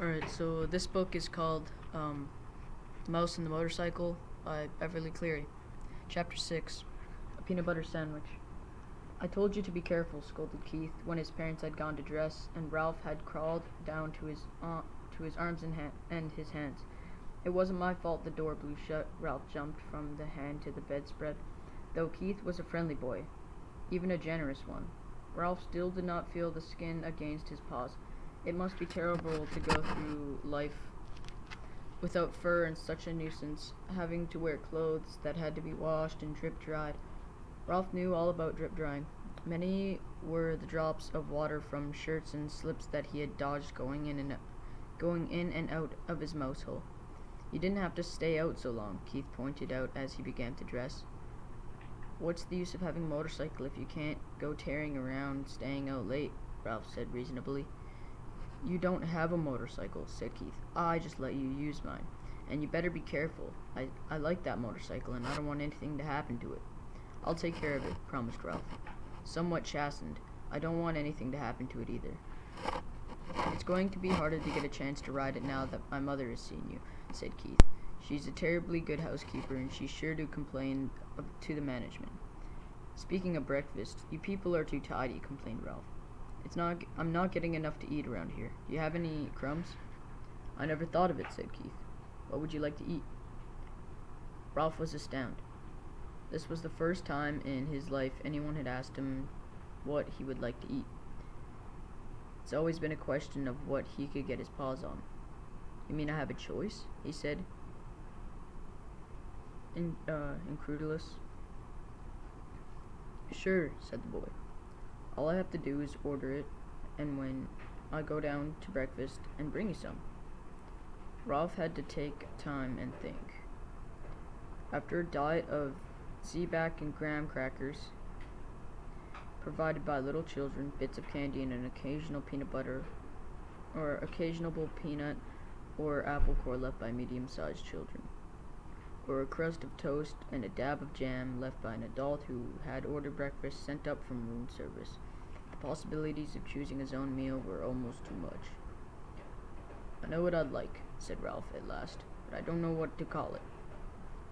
Alright, so this book is called The Mouse and the Motorcycle by Beverly Cleary. Chapter 6, A Peanut Butter Sandwich. I told you to be careful, scolded Keith when his parents had gone to dress and Ralph had crawled down to his arms and his hands. It wasn't my fault the door blew shut. Ralph jumped from the hand to the bedspread, though Keith was a friendly boy, even a generous one. Ralph still did not feel the skin against his paws. It must be terrible to go through life without fur and such a nuisance, having to wear clothes that had to be washed and drip dried. Ralph knew all about drip drying. Many were the drops of water from shirts and slips that he had dodged going in and out of his mouse hole. You didn't have to stay out so long, Keith pointed out as he began to dress. What's the use of having a motorcycle if you can't go tearing around staying out late? Ralph said reasonably. You don't have a motorcycle, said Keith. I just let you use mine. And you better be careful. I like that motorcycle and I don't want anything to happen to it. I'll take care of it, promised Ralph, somewhat chastened. I don't want anything to happen to it either. It's going to be harder to get a chance to ride it now that my mother has seen you, said Keith. She's a terribly good housekeeper and she's sure to complain to the management. Speaking of breakfast, you people are too tidy, complained Ralph. I'm not getting enough to eat around here. Do you have any crumbs? I never thought of it, said Keith. What would you like to eat? Ralph was astounded. This was the first time in his life anyone had asked him what he would like to eat. It's always been a question of what he could get his paws on. You mean I have a choice? He said, incredulous. Sure, said the boy. All I have to do is order it, and when I go down to breakfast and bring you some. Ralph had to take time and think. After a diet of Zeeback and graham crackers, provided by little children, bits of candy and an occasional peanut butter, or occasional peanut or apple core left by medium-sized children, or a crust of toast and a dab of jam left by an adult who had ordered breakfast sent up from room service. The possibilities of choosing his own meal were almost too much. I know what I'd like, said Ralph at last, but I don't know what to call it.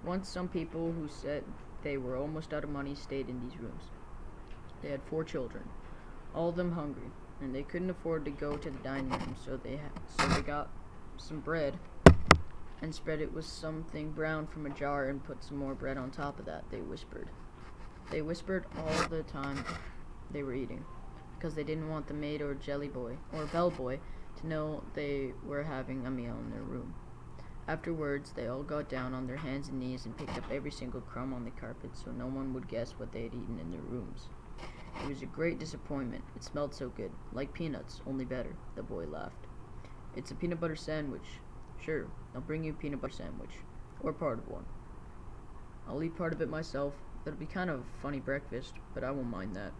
Once some people who said they were almost out of money stayed in these rooms. They had 4 children, all of them hungry, and they couldn't afford to go to the dining room, so they got some bread and spread it with something brown from a jar and put some more bread on top of that, they whispered. They whispered all the time they were eating, because they didn't want the maid or jelly boy or bellboy to know they were having a meal in their room. Afterwards, they all got down on their hands and knees and picked up every single crumb on the carpet so no one would guess what they had eaten in their rooms. It was a great disappointment. It smelled so good, like peanuts, only better, the boy laughed. It's a peanut butter sandwich. Sure, I'll bring you a peanut butter sandwich, or part of one. I'll eat part of it myself. It'll be kind of a funny breakfast, but I won't mind that.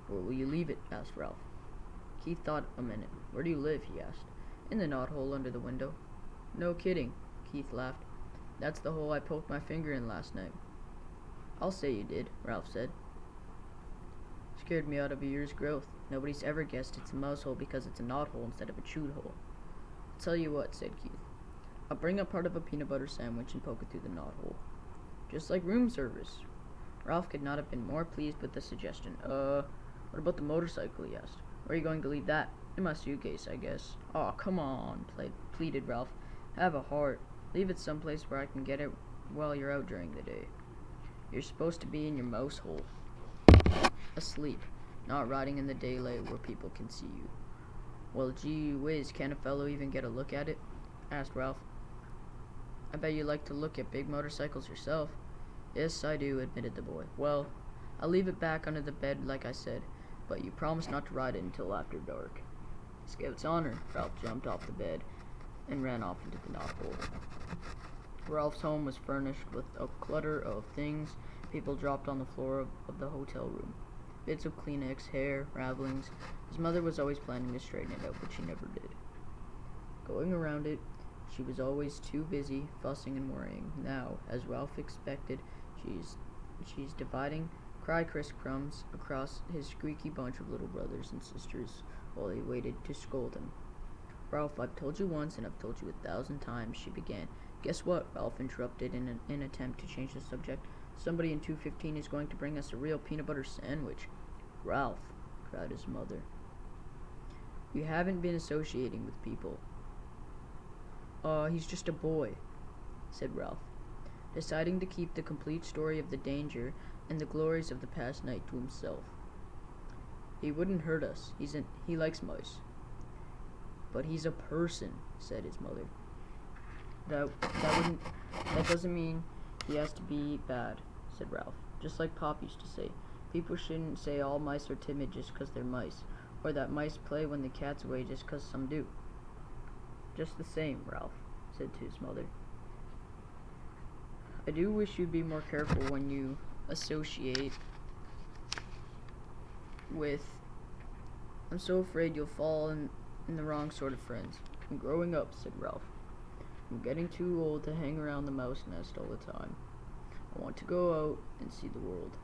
Where will you leave it? Asked Ralph. Keith thought a minute. Where do you live? He asked. In the knothole under the window. No kidding, Keith laughed. That's the hole I poked my finger in last night. I'll say you did, Ralph said. Scared me out of a year's growth. Nobody's ever guessed it's a mouse hole because it's a knothole instead of a chewed hole. I'll tell you what, said Keith. I'll bring up part of a peanut butter sandwich and poke it through the knothole. Just like room service. Ralph could not have been more pleased with the suggestion. What about the motorcycle, he asked. Where are you going to leave that? In my suitcase, I guess. Aw, come on, pleaded Ralph. Have a heart. Leave it someplace where I can get it while you're out during the day. You're supposed to be in your mouse hole. Asleep, not riding in the daylight where people can see you. Well, gee whiz, can a fellow even get a look at it? Asked Ralph. I bet you like to look at big motorcycles yourself. Yes, I do, admitted the boy. Well, I'll leave it back under the bed like I said, but you promise not to ride it until after dark. Scout's honor. Ralph jumped off the bed and ran off into the knothole. Ralph's home was furnished with a clutter of things people dropped on the floor of the hotel room. Bits of Kleenex, hair, ravelings. His mother was always planning to straighten it out, but she never did. Going around it, she was always too busy fussing and worrying. Now, as Ralph expected, she's dividing cry-crisp crumbs across his squeaky bunch of little brothers and sisters while he waited to scold him. Ralph, I've told you once and I've told you 1,000 times, she began. Guess what? Ralph interrupted in an attempt to change the subject. Somebody in 215 is going to bring us a real peanut butter sandwich. Ralph, cried his mother. You haven't been associating with people. He's just a boy, said Ralph, deciding to keep the complete story of the danger and the glories of the past night to himself. He wouldn't hurt us. He likes mice. But he's a person, said his mother. That doesn't mean he has to be bad, said Ralph. Just like Pop used to say, people shouldn't say all mice are timid just 'cause they're mice, or that mice play when the cat's away just 'cause some do. Just the same, Ralph said to his mother. I do wish you'd be more careful when you associate with... I'm so afraid you'll fall in the wrong sort of friends. I'm growing up, said Ralph. I'm getting too old to hang around the mouse nest all the time. I want to go out and see the world.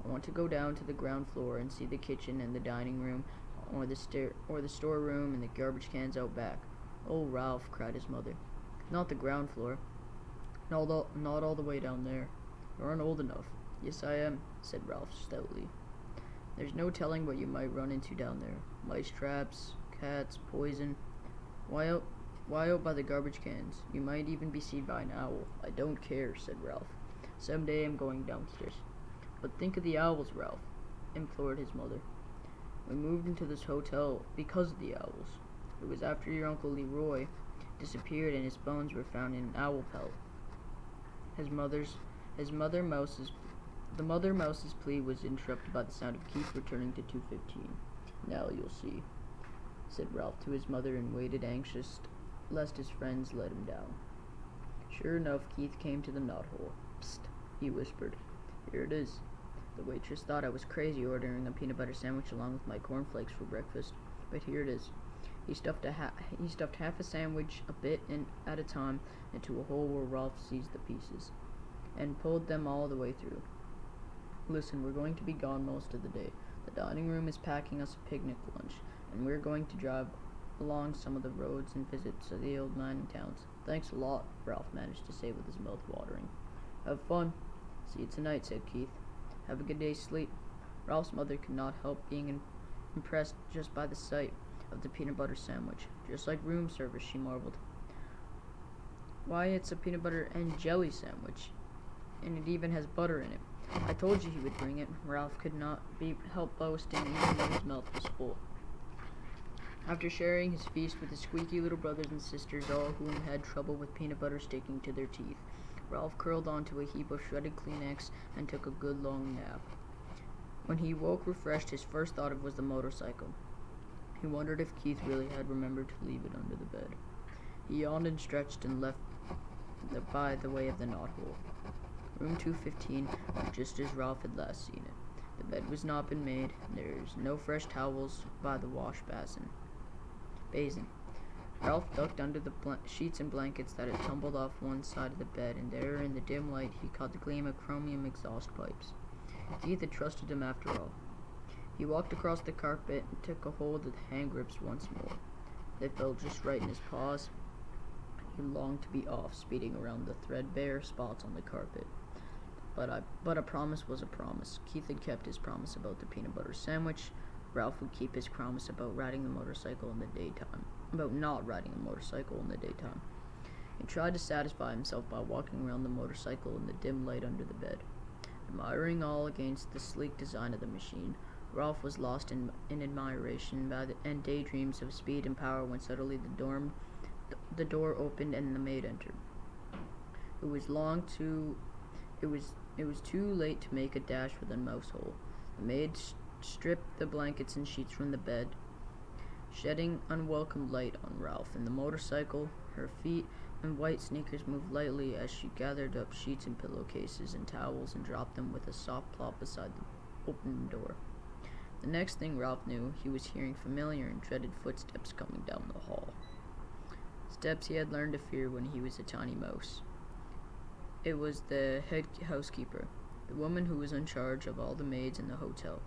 I want to go down to the ground floor and see the kitchen and the dining room, or the storeroom and the garbage cans out back. Oh, Ralph, cried his mother. Not the ground floor. Not all the way down there. You aren't old enough. Yes, I am, said Ralph stoutly. There's no telling what you might run into down there. Mice traps, cats, poison. Why out by the garbage cans? You might even be seen by an owl. I don't care, said Ralph. Someday I'm going downstairs. But think of the owls, Ralph, implored his mother. We moved into this hotel because of the owls. It was after your Uncle Leroy disappeared and his bones were found in an owl pelt. The mother mouse's plea was interrupted by the sound of Keith returning to 215. Now you'll see, said Ralph to his mother, and waited anxious lest his friends let him down. Sure enough, Keith came to the knothole. Psst, he whispered. Here it is. The waitress thought I was crazy ordering a peanut butter sandwich along with my cornflakes for breakfast, but here it is. He stuffed half a sandwich a bit at a time into a hole where Ralph seized the pieces, and pulled them all the way through. Listen, we're going to be gone most of the day. The dining room is packing us a picnic lunch, and we're going to drive along some of the roads and visit the old mining towns. Thanks a lot, Ralph managed to say with his mouth watering. Have fun. See you tonight, said Keith. Have a good day's sleep. Ralph's mother could not help being impressed just by the sight of the peanut butter sandwich. Just like room service, she marveled. Why, it's a peanut butter and jelly sandwich, and it even has butter in it. I told you he would bring it. Ralph could not help boasting even though his mouth was full. After sharing his feast with his squeaky little brothers and sisters, all of whom had trouble with peanut butter sticking to their teeth, Ralph curled onto a heap of shredded Kleenex and took a good long nap. When he woke refreshed, his first thought was the motorcycle. He wondered if Keith really had remembered to leave it under the bed. He yawned and stretched and left by the way of the knothole. Room 215 was just as Ralph had last seen it. The bed was not been made. There's no fresh towels by the wash basin. Ralph ducked under the sheets and blankets that had tumbled off one side of the bed, and there, in the dim light, he caught the gleam of chromium exhaust pipes. Keith had trusted him after all. He walked across the carpet and took a hold of the hand grips once more. They felt just right in his paws. He longed to be off, speeding around the threadbare spots on the carpet. But a promise was a promise. Keith had kept his promise about the peanut butter sandwich. Ralph would keep his promise about riding the motorcycle in the daytime. About not riding a motorcycle in the daytime. He tried to satisfy himself by walking around the motorcycle in the dim light under the bed. Admiring all against the sleek design of the machine, Ralph was lost in admiration and daydreams of speed and power when suddenly the door opened and the maid entered. It was too late to make a dash for the mouse hole. The maid stripped the blankets and sheets from the bed, shedding unwelcome light on Ralph and the motorcycle. Her feet and white sneakers moved lightly as she gathered up sheets and pillowcases and towels and dropped them with a soft plop beside the open door. The next thing Ralph knew, he was hearing familiar and dreaded footsteps coming down the hall. Steps he had learned to fear when he was a tiny mouse. It was the head housekeeper, the woman who was in charge of all the maids in the hotel.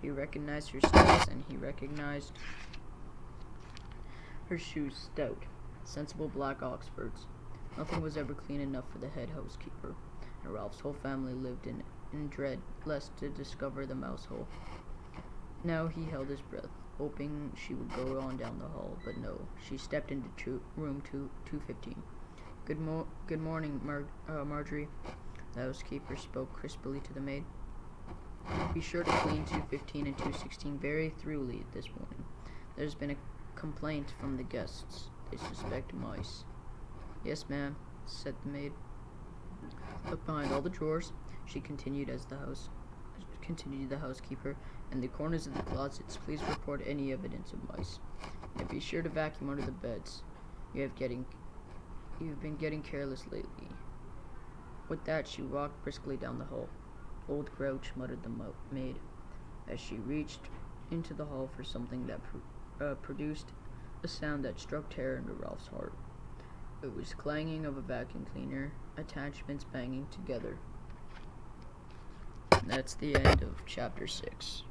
He recognized her steps, and he recognized her shoes stout, sensible black Oxfords. Nothing was ever clean enough for the head housekeeper, and Ralph's whole family lived in dread lest to discover the mouse hole. Now he held his breath, hoping she would go on down the hall, but no, she stepped into room 215. Good morning, Marjorie. The housekeeper spoke crisply to the maid. Be sure to clean 215 and 216 very thoroughly this morning. There's been a complaint from the guests. They suspect mice. Yes, ma'am, said the maid. Look behind all the drawers, she continued the housekeeper, and the corners of the closets. Please report any evidence of mice. And be sure to vacuum under the beds. You've been getting careless lately. With that, she walked briskly down the hall. Old Grouch, muttered the maid, as she reached into the hall for something that produced a sound that struck terror into Ralph's heart. It was clanging of a vacuum cleaner, attachments banging together. That's the end of chapter 6.